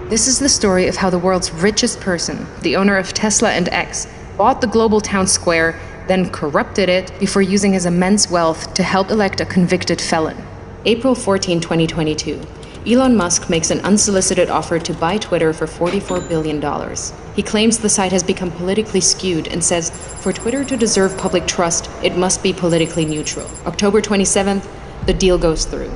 This is the story of how the world's richest person, the owner of Tesla and X, bought the global town square, then corrupted it before using his immense wealth to help elect a convicted felon. April 14, 2022. Elon Musk makes an unsolicited offer to buy Twitter for $44 billion. He claims the site has become politically skewed and says, for Twitter to deserve public trust, it must be politically neutral. October 27th, the deal goes through.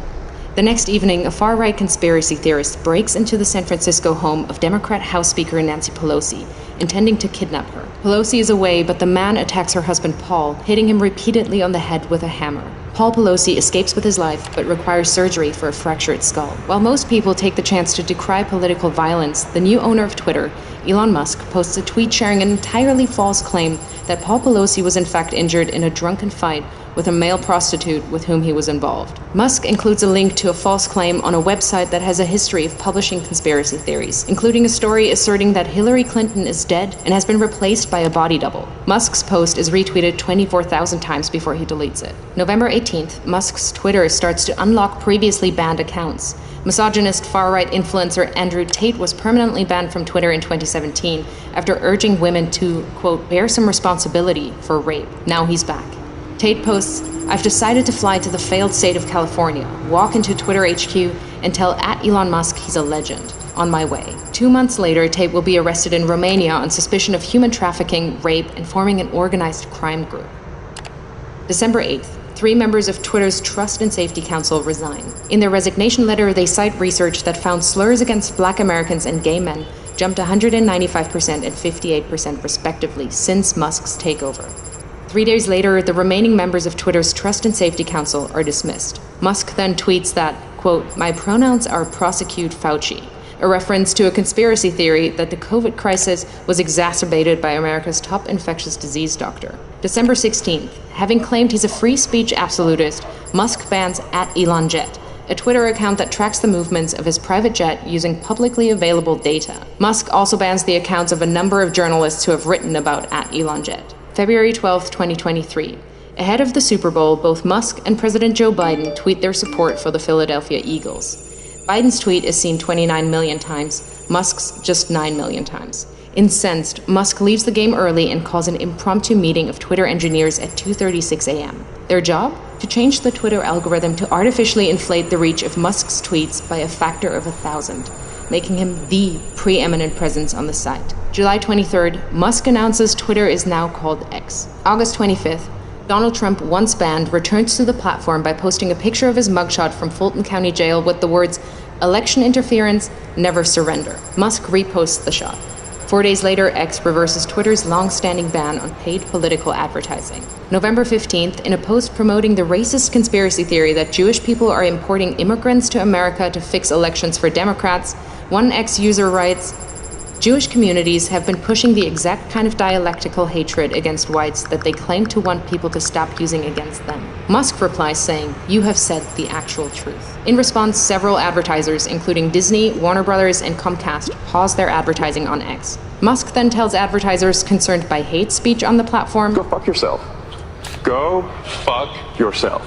The next evening, a far-right conspiracy theorist breaks into the San Francisco home of Democrat House Speaker Nancy Pelosi, intending to kidnap her. Pelosi is away, but the man attacks her husband Paul, hitting him repeatedly on the head with a hammer. Paul Pelosi escapes with his life, but requires surgery for a fractured skull. While most people take the chance to decry political violence, the new owner of Twitter, Elon Musk, posts a tweet sharing an entirely false claim that Paul Pelosi was in fact injured in a drunken fight with a male prostitute with whom he was involved. Musk includes a link to a false claim on a website that has a history of publishing conspiracy theories, including a story asserting that Hillary Clinton is dead and has been replaced by a body double. Musk's post is retweeted 24,000 times before he deletes it. November 18th, Musk's Twitter starts to unlock previously banned accounts. Misogynist far-right influencer Andrew Tate was permanently banned from Twitter in 2017 after urging women to, quote, bear some responsibility for rape. Now he's back. Tate posts, I've decided to fly to the failed state of California, walk into Twitter HQ, and tell @Elon Musk he's a legend. On my way. 2 months later, Tate will be arrested in Romania on suspicion of human trafficking, rape, and forming an organized crime group. December 8th. 3 members of Twitter's Trust and Safety Council resign. In their resignation letter, they cite research that found slurs against Black Americans and gay men jumped 195% and 58% respectively since Musk's takeover. 3 days later, the remaining members of Twitter's Trust and Safety Council are dismissed. Musk then tweets that, quote, my pronouns are prosecute Fauci, a reference to a conspiracy theory that the COVID crisis was exacerbated by America's top infectious disease doctor. December 16th, having claimed he's a free speech absolutist, Musk bans @ElonJet, a Twitter account that tracks the movements of his private jet using publicly available data. Musk also bans the accounts of a number of journalists who have written about @ElonJet. February 12, 2023. Ahead of the Super Bowl, both Musk and President Joe Biden tweet their support for the Philadelphia Eagles. Biden's tweet is seen 29 million times, Musk's just 9 million times. Incensed, Musk leaves the game early and calls an impromptu meeting of Twitter engineers at 2:36 a.m. Their job? To change the Twitter algorithm to artificially inflate the reach of Musk's tweets by a factor of 1,000, making him the preeminent presence on the site. July 23rd, Musk announces Twitter is now called X. August 25th, Donald Trump, once banned, returns to the platform by posting a picture of his mugshot from Fulton County Jail with the words, election interference, never surrender. Musk reposts the shot. 4 days later, X reverses Twitter's long-standing ban on paid political advertising. November 15th, in a post promoting the racist conspiracy theory that Jewish people are importing immigrants to America to fix elections for Democrats, one X user writes, Jewish communities have been pushing the exact kind of dialectical hatred against whites that they claim to want people to stop using against them. Musk replies saying, you have said the actual truth. In response, several advertisers, including Disney, Warner Brothers, and Comcast, pause their advertising on X. Musk then tells advertisers concerned by hate speech on the platform, go fuck yourself. Go fuck yourself.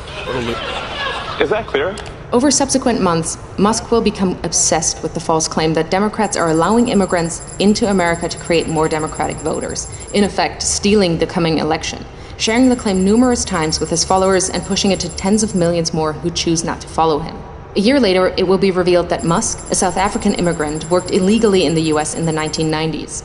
Is that clear? Over subsequent months, Musk will become obsessed with the false claim that Democrats are allowing immigrants into America to create more Democratic voters, in effect, stealing the coming election, sharing the claim numerous times with his followers and pushing it to tens of millions more who choose not to follow him. A year later, it will be revealed that Musk, a South African immigrant, worked illegally in the US in the 1990s.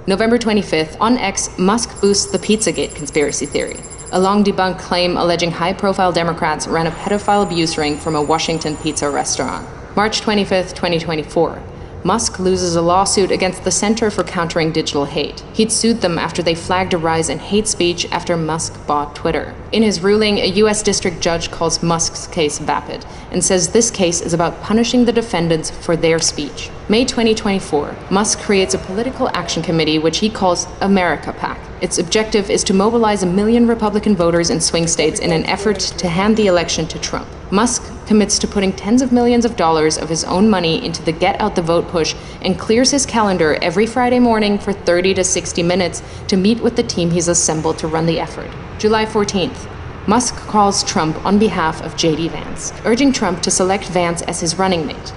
November 25th, on X, Musk boosts the Pizzagate conspiracy theory, a long-debunked claim alleging high-profile Democrats ran a pedophile abuse ring from a Washington pizza restaurant. March 25th, 2024. Musk loses a lawsuit against the Center for Countering Digital Hate. He'd sued them after they flagged a rise in hate speech after Musk bought Twitter. In his ruling, a U.S. district judge calls Musk's case vapid and says this case is about punishing the defendants for their speech. May 2024, Musk creates a political action committee which he calls America PAC. Its objective is to mobilize 1 million Republican voters in swing states in an effort to hand the election to Trump. Musk commits to putting tens of millions of dollars of his own money into the Get Out the Vote push and clears his calendar every Friday morning for 30 to 60 minutes to meet with the team he's assembled to run the effort. July 14th. Musk calls Trump on behalf of J.D. Vance, urging Trump to select Vance as his running mate.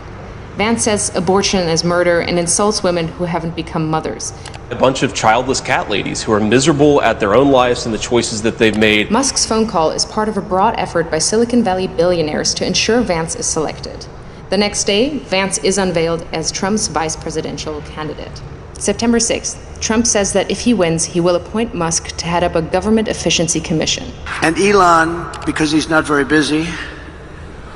Vance says abortion is murder and insults women who haven't become mothers. A bunch of childless cat ladies who are miserable at their own lives and the choices that they've made. Musk's phone call is part of a broad effort by Silicon Valley billionaires to ensure Vance is selected. The next day, Vance is unveiled as Trump's vice presidential candidate. September 6th, Trump says that if he wins, he will appoint Musk to head up a government efficiency commission. And Elon, because he's not very busy,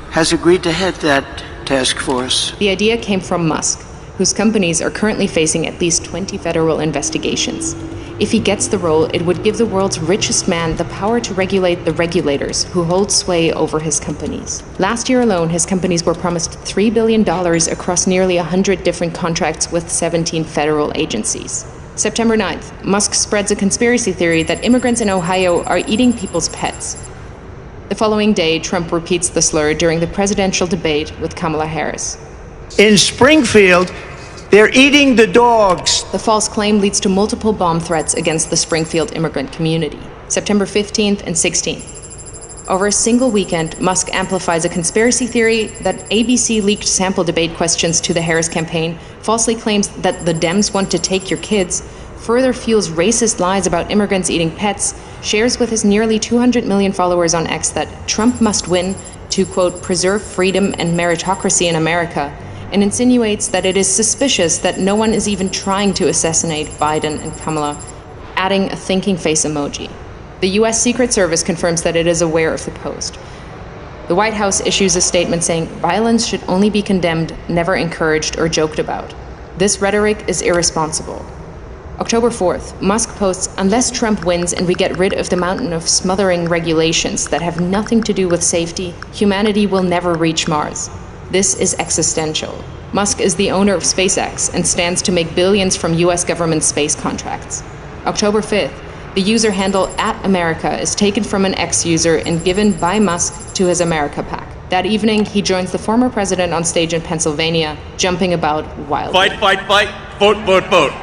has agreed to head that task force. The idea came from Musk, whose companies are currently facing at least 20 federal investigations. If he gets the role, it would give the world's richest man the power to regulate the regulators who hold sway over his companies. Last year alone, his companies were promised $3 billion across nearly 100 different contracts with 17 federal agencies. September 9th, Musk spreads a conspiracy theory that immigrants in Ohio are eating people's pets. The following day, Trump repeats the slur during the presidential debate with Kamala Harris. In Springfield, they're eating the dogs. The false claim leads to multiple bomb threats against the Springfield immigrant community. September 15th and 16th. Over a single weekend, Musk amplifies a conspiracy theory that ABC leaked sample debate questions to the Harris campaign, falsely claims that the Dems want to take your kids, further fuels racist lies about immigrants eating pets, shares with his nearly 200 million followers on X that Trump must win to, quote, preserve freedom and meritocracy in America, and insinuates that it is suspicious that no one is even trying to assassinate Biden and Kamala, adding a thinking face emoji. The US Secret Service confirms that it is aware of the post. The White House issues a statement saying violence should only be condemned, never encouraged or joked about. This rhetoric is irresponsible. October 4th, Musk posts, unless Trump wins and we get rid of the mountain of smothering regulations that have nothing to do with safety, humanity will never reach Mars. This is existential. Musk is the owner of SpaceX and stands to make billions from US government space contracts. October 5th, the user handle @America is taken from an X user and given by Musk to his America PAC. That evening, he joins the former president on stage in Pennsylvania, jumping about wildly. Fight, fight, fight, vote, vote, vote.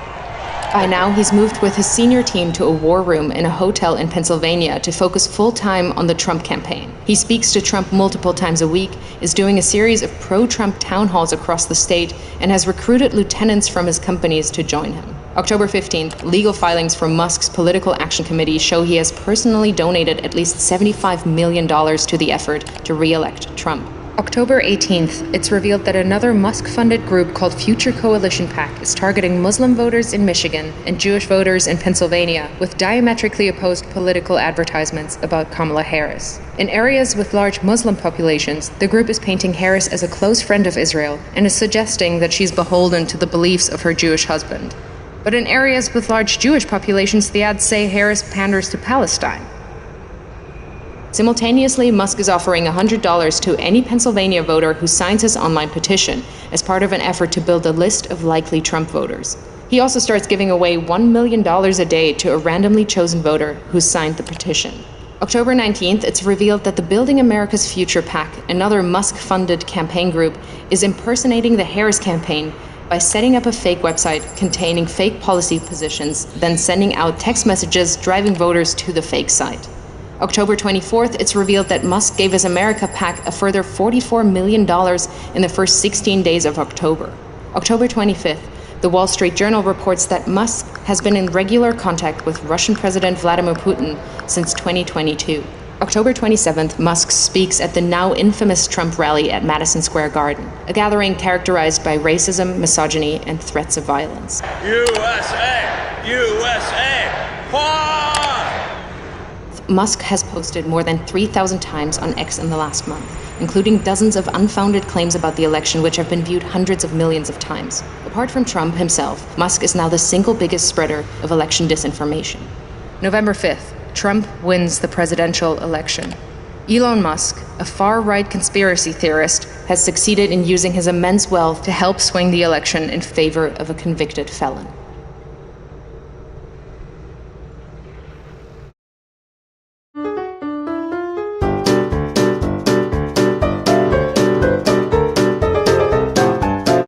By now, he's moved with his senior team to a war room in a hotel in Pennsylvania to focus full-time on the Trump campaign. He speaks to Trump multiple times a week, is doing a series of pro-Trump town halls across the state, and has recruited lieutenants from his companies to join him. October 15th, legal filings from Musk's Political Action Committee show he has personally donated at least $75 million to the effort to re-elect Trump. October 18th, it's revealed that another Musk-funded group called Future Coalition PAC is targeting Muslim voters in Michigan and Jewish voters in Pennsylvania with diametrically opposed political advertisements about Kamala Harris. In areas with large Muslim populations, the group is painting Harris as a close friend of Israel and is suggesting that she's beholden to the beliefs of her Jewish husband. But in areas with large Jewish populations, the ads say Harris panders to Palestine. Simultaneously, Musk is offering $100 to any Pennsylvania voter who signs his online petition as part of an effort to build a list of likely Trump voters. He also starts giving away $1 million a day to a randomly chosen voter who signed the petition. October 19th, it's revealed that the Building America's Future PAC, another Musk-funded campaign group, is impersonating the Harris campaign by setting up a fake website containing fake policy positions, then sending out text messages driving voters to the fake site. October 24th, it's revealed that Musk gave his America PAC a further $44 million in the first 16 days of October. October 25th, the Wall Street Journal reports that Musk has been in regular contact with Russian President Vladimir Putin since 2022. October 27th, Musk speaks at the now infamous Trump rally at Madison Square Garden, a gathering characterized by racism, misogyny, and threats of violence. USA! USA! Why? Musk has posted more than 3,000 times on X in the last month, including dozens of unfounded claims about the election which have been viewed hundreds of millions of times. Apart from Trump himself, Musk is now the single biggest spreader of election disinformation. November 5th, Trump wins the presidential election. Elon Musk, a far-right conspiracy theorist, has succeeded in using his immense wealth to help swing the election in favor of a convicted felon.